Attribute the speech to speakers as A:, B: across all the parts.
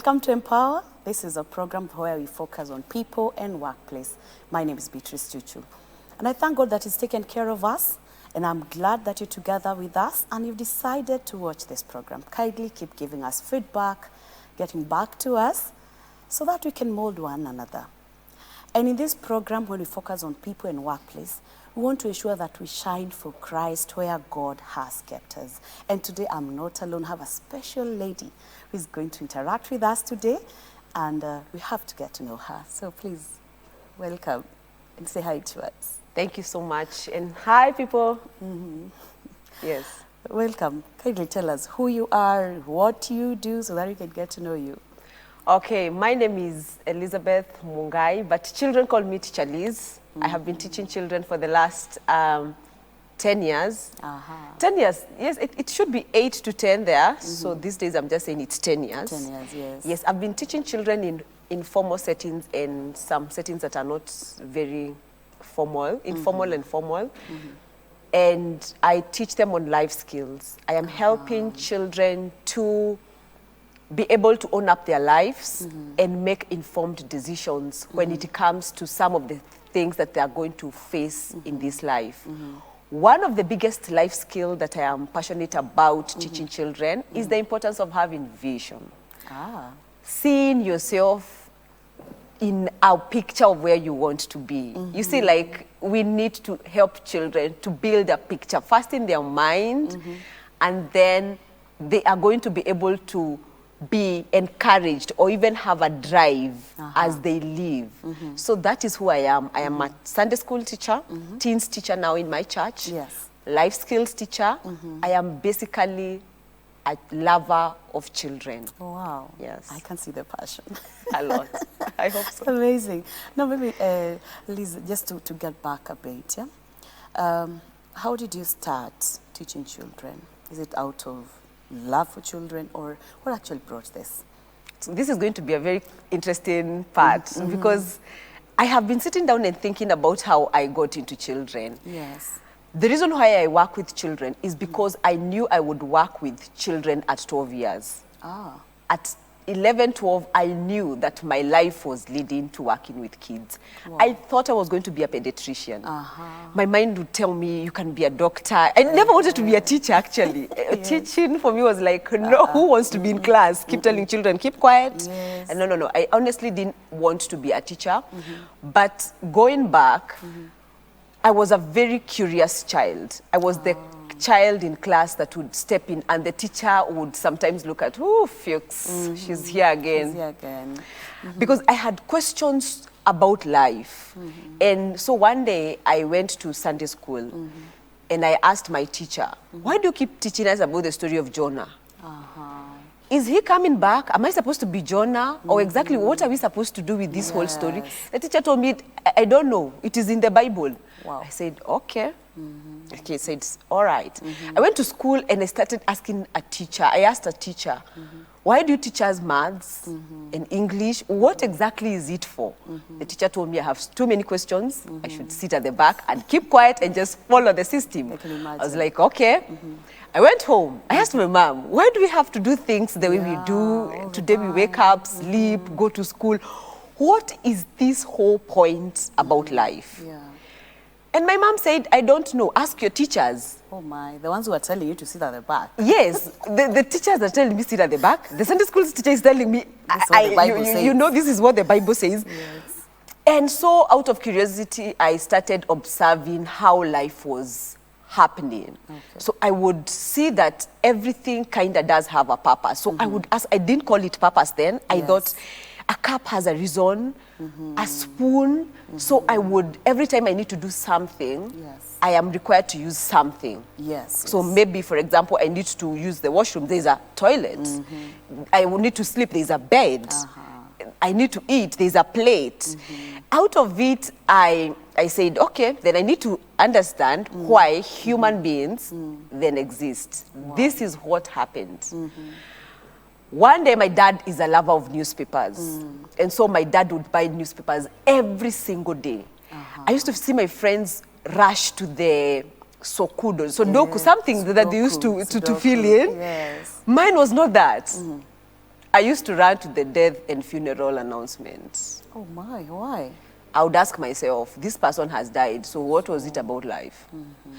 A: Welcome to Empower. This is a program where we focus on people and workplace. My name is Beatrice Chuchu. And I thank God that He's taken care of us. And I'm glad that you're together with us and you've decided to watch this program. Kindly keep giving us feedback, getting back to us, so that we can mold one another. And in this program, when we focus on people and workplace, we want to ensure that we shine for Christ where God has kept us. And today I'm not alone. I have a special lady who is going to interact with us today, and we have to get to know her. So please, welcome and say hi to us.
B: Thank you so much. And hi, people. Yes.
A: Welcome. Kindly tell us who you are, what you do, so that we can get to know you.
B: Okay, my name is Elizabeth Mungai, but children call me Teacher Liz. I have been teaching children for the last 10 years. 10 years, yes, it should be 8 to 10 there. So these days I'm just saying it's 10 years.
A: 10 years, yes.
B: Yes, I've been teaching children in informal settings and some settings that are not very formal, informal and formal. And I teach them on life skills. I am helping children to be able to own up their lives and make informed decisions when it comes to some of the things that they are going to face in this life. One of the biggest life skills that I am passionate about teaching children is the importance of having vision. Seeing yourself in a picture of where you want to be. You see, like, we need to help children to build a picture first in their mind, and then they are going to be able to be encouraged or even have a drive as they live. So that is who I am. I am a Sunday school teacher, teens teacher now in my church, life skills teacher. I am basically a lover of children.
A: Wow.
B: Yes.
A: I can see the passion.
B: A lot. I hope so.
A: Amazing. Now, maybe, Liz, just to get back a bit, yeah? How did you start teaching children? Is it out of love for children, or what actually brought this?
B: So this is going to be a very interesting part because I have been sitting down and thinking about how I got into children.
A: Yes.
B: The reason why I work with children is because I knew I would work with children at 12 years. At 11, 12, I knew that my life was leading to working with kids. I thought I was going to be a pediatrician. My mind would tell me, you can be a doctor. I never wanted to be a teacher, actually. Teaching for me was like, no, who wants to be in class? Keep telling children, keep quiet. And no. I honestly didn't want to be a teacher. But going back, I was a very curious child. I was the child in class that would step in, and the teacher would sometimes look at, oh, Fuchs, she's here again.
A: She's here again.
B: Because I had questions about life. And so one day I went to Sunday school and I asked my teacher, why do you keep teaching us about the story of Jonah? Is he coming back? Am I supposed to be Jonah? Or exactly what are we supposed to do with this whole story? The teacher told me, I don't know. It is in the Bible.
A: Wow.
B: I said, okay. Okay, he said, all right. I went to school and I started asking a teacher. I asked a teacher, why do you teach us maths and English? What exactly is it for? The teacher told me I have too many questions. I should sit at the back and keep quiet and just follow the system.
A: I can imagine.
B: I was like, okay. I went home. I asked my mom, why do we have to do things the way we do? Today we wake up, sleep, go to school. What is this whole point about life? And my mom said, I don't know. Ask your teachers.
A: Oh my, the ones who are telling you to sit at the back.
B: Yes, the teachers are telling me sit at the back. The Sunday school teacher is telling me, you know, this is what the Bible says. And so out of curiosity, I started observing how life was happening. So I would see that everything kind of does have a purpose. So I would ask, I didn't call it purpose then. I thought a cup has a reason, a spoon. So I would, every time I need to do something, I am required to use something. So maybe, for example, I need to use the washroom, there's a toilet. I will need to sleep, there's a bed. I need to eat, there's a plate. Out of it, I said, okay, then I need to understand why human beings then exist. This is what happened. One day, my dad is a lover of newspapers. And so my dad would buy newspapers every single day. I used to see my friends rush to the sokudo, sodoku, something that they used to fill in. Mine was not that. I used to run to the death and funeral announcements.
A: Oh my, why?
B: I would ask myself, this person has died, so what was it about life?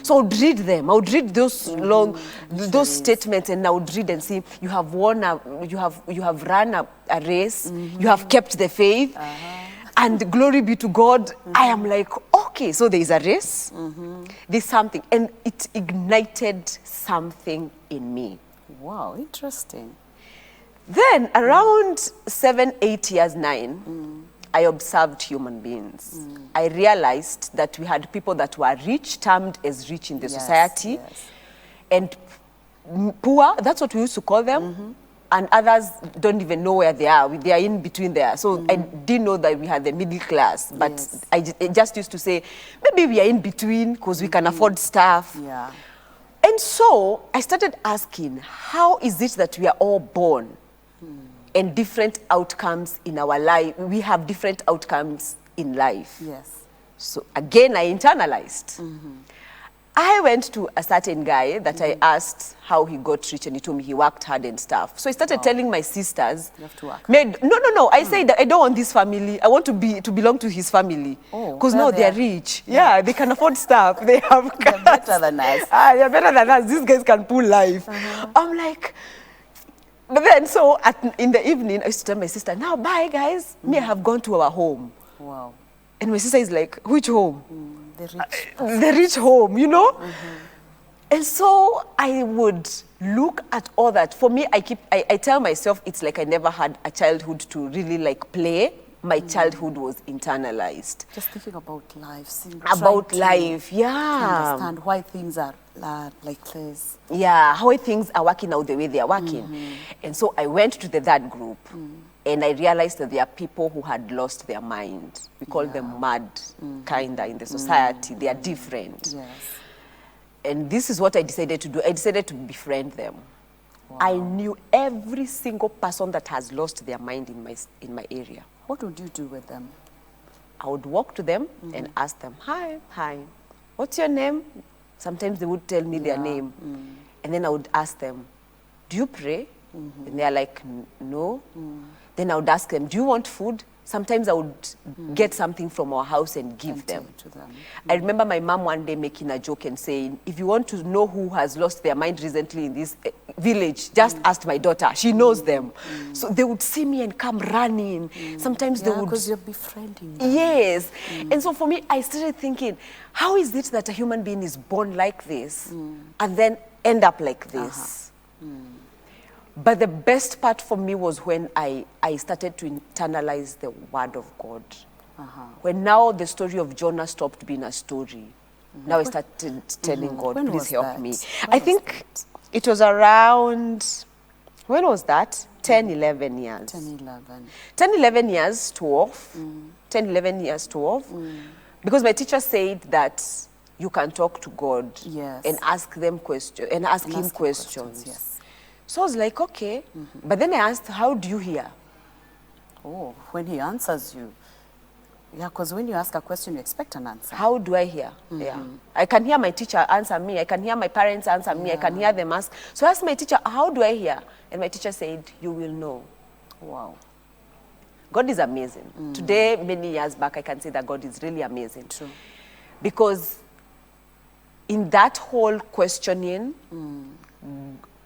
B: So I would read them. I would read those long, those statements, and I would read and see, you have won, you have run a race, you have kept the faith, and glory be to God. I am like, okay, so there is a race, there's something, and it ignited something in me.
A: Wow, interesting.
B: Then around 7, 8 years, 9, I observed human beings. I realized that we had people that were rich, termed as rich in the society, and poor, that's what we used to call them, and others don't even know where they are. They are in between there. So I didn't know that we had the middle class, but I just used to say, maybe we are in between because we can afford stuff.
A: Yeah.
B: And so I started asking, how is it that we are all born and different outcomes in our life? We have different outcomes in life.
A: Yes.
B: So again, I internalized. I went to a certain guy that I asked how he got rich, and he told me he worked hard and stuff. So I started telling my sisters,
A: You have to work.
B: No. I said that I don't want this family. I want to belong to his family.
A: Oh,
B: because
A: well,
B: no, they're rich. Yeah, they can afford stuff. They have
A: They're better than us.
B: They're better than us. These guys can pull life. I'm like, but then so in the evening, I used to tell my sister, now bye guys. Me, I have gone to our home.
A: Wow.
B: And my sister is like, which home?
A: The rich.
B: The rich home, you know? And so I would look at all that. For me, I tell myself it's like I never had a childhood to really like play. My childhood was internalized.
A: Just thinking about life.
B: About life, yeah.
A: Understand why things are like this.
B: Yeah, how things are working out the way they are working. And so I went to that group, and I realized that there are people who had lost their mind. We call them mad, kinda, in the society. They are different.
A: Yes.
B: And this is what I decided to do. I decided to befriend them.
A: Wow.
B: I knew every single person that has lost their mind in my area.
A: What would you do with them?
B: I would walk to them and ask them, hi, what's your name? Sometimes they would tell me their name. And then I would ask them, do you pray? And they're like, no. Then I would ask them, do you want food? Sometimes I would get something from our house and give them.
A: To them.
B: I remember my mom one day making a joke and saying, if you want to know who has lost their mind recently in this village, just ask my daughter. She knows them. So they would see me and come running. Sometimes they would...
A: because you're befriending them.
B: Yes. And so for me, I started thinking, how is it that a human being is born like this and then end up like this? But the best part for me was when I started to internalize the word of God. When now the story of Jonah stopped being a story. Now I started telling God,
A: When
B: please
A: was
B: help
A: that?
B: me.
A: When
B: I
A: was
B: think it was around, when was that? 10, 11 years.
A: 10, 11.
B: 10, 11 years to off. 10, 11 years to off. Because my teacher said that you can talk to God
A: Yes.
B: and ask them questions and ask
A: And
B: him
A: ask him
B: questions.
A: yes.
B: So I was like, okay. But then I asked, how do you hear?
A: Oh, when he answers you. Yeah, because when you ask a question, you expect an answer.
B: How do I hear? Yeah. I can hear my teacher answer me. I can hear my parents answer me. I can hear them ask. So I asked my teacher, how do I hear? And my teacher said, you will know.
A: Wow.
B: God is amazing. Today, many years back, I can say that God is really amazing.
A: True.
B: Because in that whole questioning,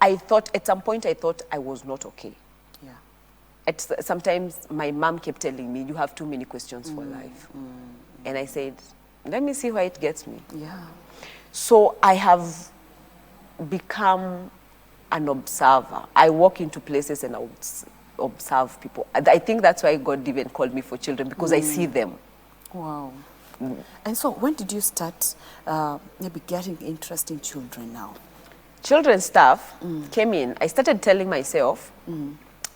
B: at some point, I thought I was not okay.
A: Yeah.
B: Sometimes my mom kept telling me, you have too many questions for life. And I said, let me see where it gets me.
A: Yeah.
B: So I have become an observer. I walk into places and I observe people. I think that's why God even called me for children, because I see them.
A: Wow. And so when did you start maybe getting interest in children now?
B: Children stuff came in. I started telling myself,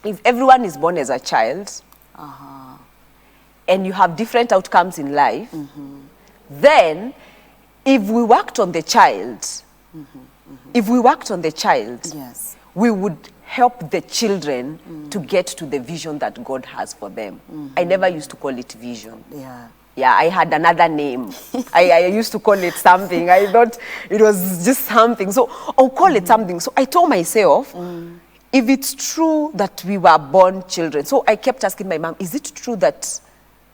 B: if everyone is born as a child, and you have different outcomes in life, then if we worked on the child,
A: Yes.
B: we would help the children to get to the vision that God has for them. I never used to call it vision.
A: Yeah.
B: Yeah, I had another name. I used to call it something. I thought it was just something. So I'll call it something. So I told myself, if it's true that we were born children. So I kept asking my mom, is it true that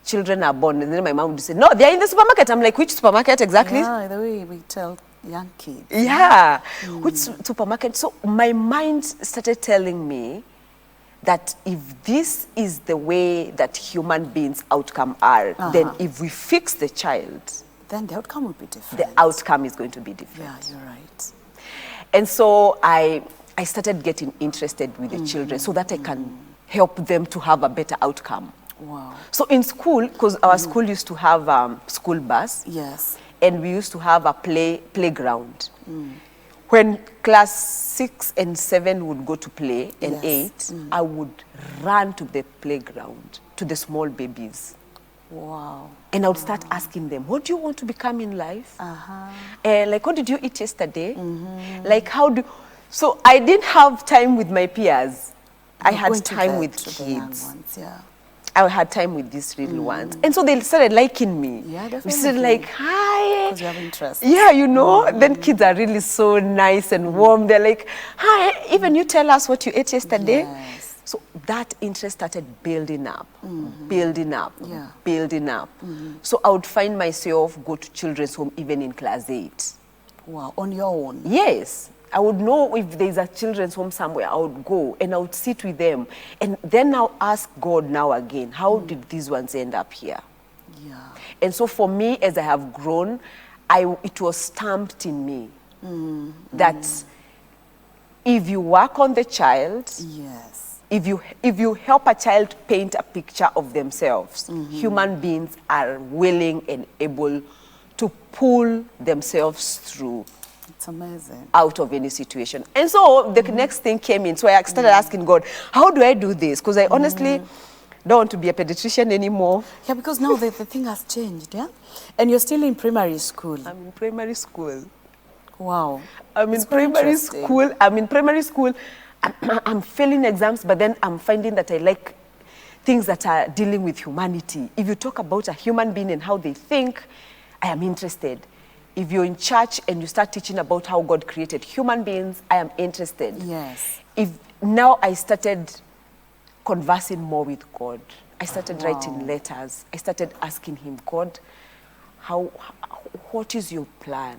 B: children are born? And then my mom would say, no, they're in the supermarket. I'm like, which supermarket exactly?
A: Yeah, the way we tell young kids.
B: Yeah, which supermarket? So my mind started telling me that if this is the way that human beings' outcome are, then if we fix the child,
A: then the outcome will be different.
B: the outcome is going to be different.
A: Yeah, you're right.
B: And so I started getting interested with the children so that I can help them to have a better outcome.
A: Wow.
B: So in school, because our school used to have school bus,
A: Yes.
B: and we used to have a playground. When class 6 and 7 would go to play, and
A: Yes.
B: 8, I would run to the playground, to the small babies.
A: Wow.
B: And I would start asking them, what do you want to become in life? Like, what did you eat yesterday? Like, how do... So I didn't have time with my peers. I
A: You're
B: had
A: going to
B: time
A: the-
B: with
A: to the young
B: kids.
A: ones, yeah.
B: I had time with these little ones. And so they started liking me.
A: Yeah,
B: We started
A: definitely.
B: like, hi.
A: Because you have interest.
B: Yeah, you know, then kids are really so nice and warm. They're like, hi, even you tell us what you ate yesterday.
A: Yes.
B: So that interest started building up, building up,
A: Yeah.
B: building up. So I would find myself go to children's home even in class 8.
A: Wow, on your own.
B: Yes. I would know if there's a children's home somewhere, I would go and I would sit with them. And then I'll ask God now again, how did these ones end up here?
A: Yeah.
B: And so for me, as I have grown, it was stamped in me that if you work on the child,
A: Yes.
B: if you help a child paint a picture of themselves, human beings are willing and able to pull themselves through
A: It's amazing.
B: out of any situation. And so the next thing came in. So I started asking God, how do I do this? Because I honestly don't want to be a pediatrician anymore.
A: Yeah, because now the thing has changed, yeah? And you're still in primary school.
B: I'm in primary school.
A: Wow.
B: I'm in
A: It's very
B: primary
A: interesting.
B: school. I'm failing exams, but then I'm finding that I like things that are dealing with humanity. If you talk about a human being and how they think, I am interested. If you're in church and you start teaching about how God created human beings, I am interested.
A: Yes.
B: Now I started conversing more with God. I started
A: Wow.
B: writing letters. I started asking him, God, what is your plan?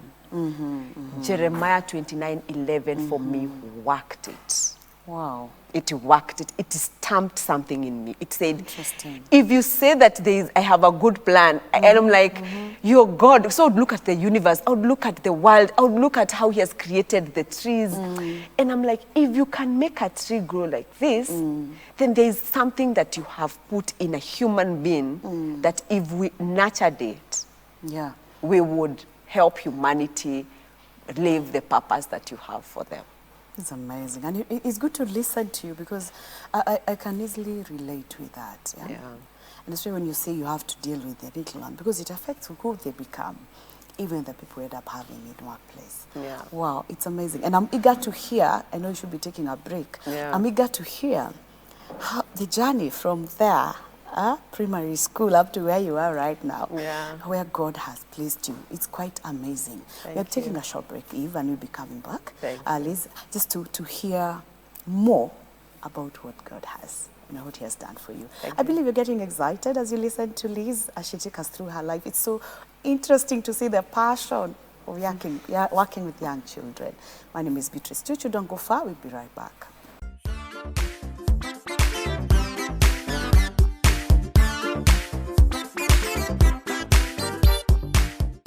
B: Jeremiah 29:11 for me worked it.
A: Wow.
B: It worked it. It stamped something in me. It said,
A: Interesting.
B: if you say that I have a good plan, and I'm like, you're God. So I would look at the universe. I would look at the world. I would look at how he has created the trees. And I'm like, if you can make a tree grow like this, then there's something that you have put in a human being that if we nurtured it,
A: Yeah.
B: we would help humanity live the purpose that you have for them.
A: It's amazing. And it's good to listen to you because I can easily relate with that. Yeah?
B: Yeah.
A: And especially when you say you have to deal with the little one because it affects who they become, even the people we end up having in workplace.
B: Yeah.
A: Wow, it's amazing. And I'm eager to hear, I know you should be taking a break.
B: Yeah.
A: I'm eager to hear how the journey from there, primary school up to where you are right now,
B: Yeah.
A: where God has placed you. It's quite amazing. We are taking a short break, Eve, and we'll be coming back.
B: Thank
A: Liz, just to hear more about what God has, what he has done for you. I believe you're getting excited as you listen to Liz as she takes us through her life. It's so interesting to see the passion of working with young children. My name is Beatrice Chuchu. Don't go far. We'll be right back.